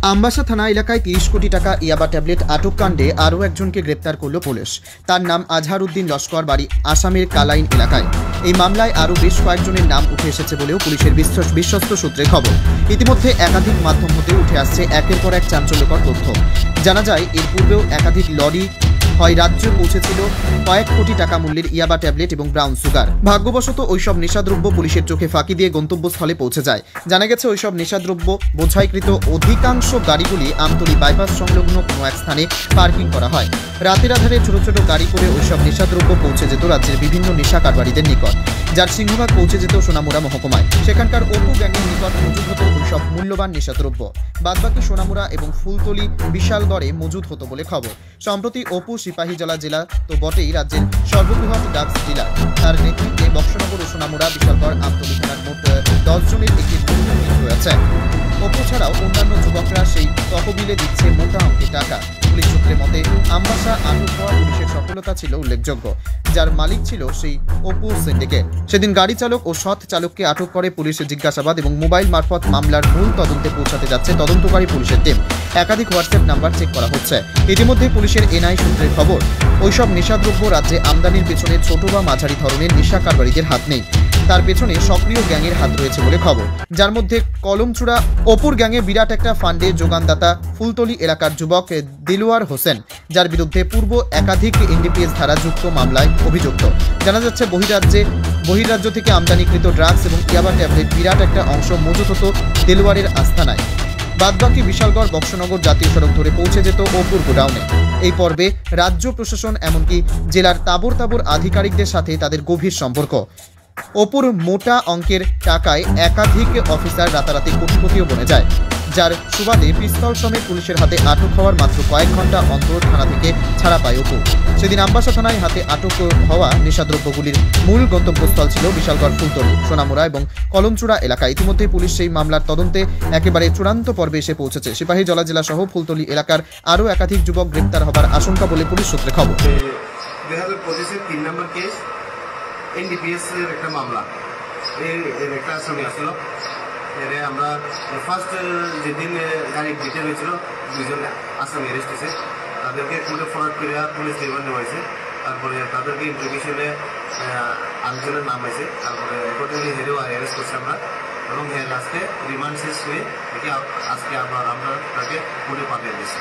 আমবাসা থানা এলাকায় ৩০ কোটি টাকা ইয়াবা ট্যাবলেট আটক কাণ্ডে আরও একজনকে গ্রেপ্তার করল পুলিশ। তার নাম আজহার উদ্দিন লস্কর, বাড়ি আসামের কালাইন এলাকায়। এই মামলায় আরও বেশ কয়েকজনের নাম উঠে এসেছে বলেও পুলিশের বিশ্বস্ত সূত্রে খবর। ইতিমধ্যে একাধিক মাধ্যম হতে উঠে আসছে একের পর এক চাঞ্চল্যকর তথ্য। জানা যায়, এর পূর্বেও একাধিক লরি হয় রাজ্যে পৌঁছেছিল কয়েক কোটি টাকা মূল্যের ইয়াবা ট্যাবলেট এবং ব্রাউন সুগার। ভাগ্যবশত ওইসব নেশাদ্রব্য পুলিশের চোখে ফাঁকি দিয়ে গন্তব্যস্থলে পৌঁছে যায়। জানা গেছে, ওইসব নেশাদ্রব্য বোঝাইকৃত অধিকাংশ গাড়িগুলি আমতলী বাইপাস সংলগ্ন কোনো এক স্থানে পার্কিং করা হয়। রাতের আধারে ছোট ছোট গাড়ি করে ওইসব নেশাদ্রব্য পৌঁছে যেত রাজ্যের বিভিন্ন নেশা কারবারিদের নিকট, যার সিংহভাগ পৌঁছে যেত সোনামুড়া মহকুমায়। সেখানকার অপু গ্যাংয়ের নিকট মজুদ হতো ওইসব মূল্যবান নেশাদ্রব্য। বাদবাকি সোনামুড়া এবং ফুলতলি বিশালগড়ে মজুদ হতো বলে খবর। সম্প্রতি অপু সিপাহীজলা জেলা তো বটেই রাজ্যের সর্ববৃহৎ ড্রাগস ডিলার। তার নেতৃত্বে বক্সনগর ও সোনামুড়া বিশালগড় আমতলী থানার মোট 10 জনের একটি দল রয়েছে। অপু ছাড়াও অন্যান্য যুবকরা সেই তহবিলে দিচ্ছে মোটা অঙ্কের টাকা। পুলিশ সূত্রে মতে, আমবাসা আটক হওয়া পুলিশের সফলতা ছিল উল্লেখযোগ্য, যার মালিক ছিল সেই অপু সিন্ডিকেট। সেদিন গাড়ি চালক ও সৎ চালককে আটক করে পুলিশ জিজ্ঞাসাবাদ এবং মোবাইল মারফত মামলার মূল তদন্তে পৌঁছাতে যাচ্ছে তদন্তকারী পুলিশের টিম। একাধিক হোয়াটসঅ্যাপ নাম্বার চেক করা হচ্ছে। ইতিমধ্যে পুলিশের এনআই সূত্রের খবর, ওইসব নেশাদ্রব্য রাজ্যে আমদানির পেছনে ছোট বা মাঝারি ধরনের নেশা কারবারিদের হাত নেই। তার পেছনে সক্রিয় গ্যাংয়ের হাত রয়েছে বলে খবর, যার মধ্যে কলমচূড়া অপুর গ্যাংয়ে বিরাট একটা ফান্ডে যোগানদাতা ফুলতলি এলাকার যুবক দিলওয়ার হোসেন, যার বিরুদ্ধে পূর্ব একাধিক এনডিপিএস ধারাযুক্ত মামলায় অভিযুক্ত। জানা যাচ্ছে, বহিরাজ্য থেকে আমদানিকৃত ড্রাগস এবং ইয়াবা ট্যাবলেট বিরাট একটা অংশ মজুত হতো দিলওয়ারের আস্তানায়। বাদবাকি বিশালগড় বক্সনগর জাতীয় সড়ক ধরে পৌঁছে যেত অপুর গোডাউনে। এই পর্বে রাজ্য প্রশাসন এমনকি জেলার তাবর আধিকারিকদের সাথে তাদের গভীর সম্পর্ক। অপুর মোটা অঙ্কের টাকায় একাধিক অফিসার রাতারাতি কোটিপতিও বনে যায়, যার সুবাদে পিস্তল সমেত পুলিশের হাতে আটক হওয়ার মাত্র কয়েক ঘন্টা অন্তর থানা থেকে ছাড়া পায় অপু। সেদিন আমবাসা থানায় হাতে আটক হওয়া নেশাদ্রব্যগুলির মূল গন্তব্যস্থল ছিল বিশালগড়, ফুলতলি, সোনামুড়া এবং কলমচূড়া এলাকা। ইতিমধ্যে পুলিশ সেই মামলার তদন্তে একেবারে চূড়ান্ত পর্বে এসে পৌঁছেছে। সিপাহীজলা জেলা সহ ফুলতলি এলাকার আরও একাধিক যুবক গ্রেপ্তার হবার আশঙ্কা বলে পুলিশ সূত্রে খবর। 2025 3 নম্বর কেস এনডিপিএস এর একটা মামলা, এর একটা আসামি আসছিল। এর আমরা ফার্স্ট যেদিন গাড়ি ডিটেল হয়েছিল, 2 জন আসামি অ্যারেস্ট হয়েছে। তাদেরকে কোর্টে ফরওয়ার্ড করে পুলিশ রিমান্ডে হয়েছে। তারপরে তাদেরকে ইন্টারভিউশনে 8 জনের নাম হয়েছে। তারপরে অ্যাকর্ডিংলি হেরেও অ্যারেস্ট করছি আমরা, এবং লাস্টে রিমান্ড শেষ হয়ে আজকে আবার আমরা তাকে কোর্টে পাঠিয়ে দিয়েছি।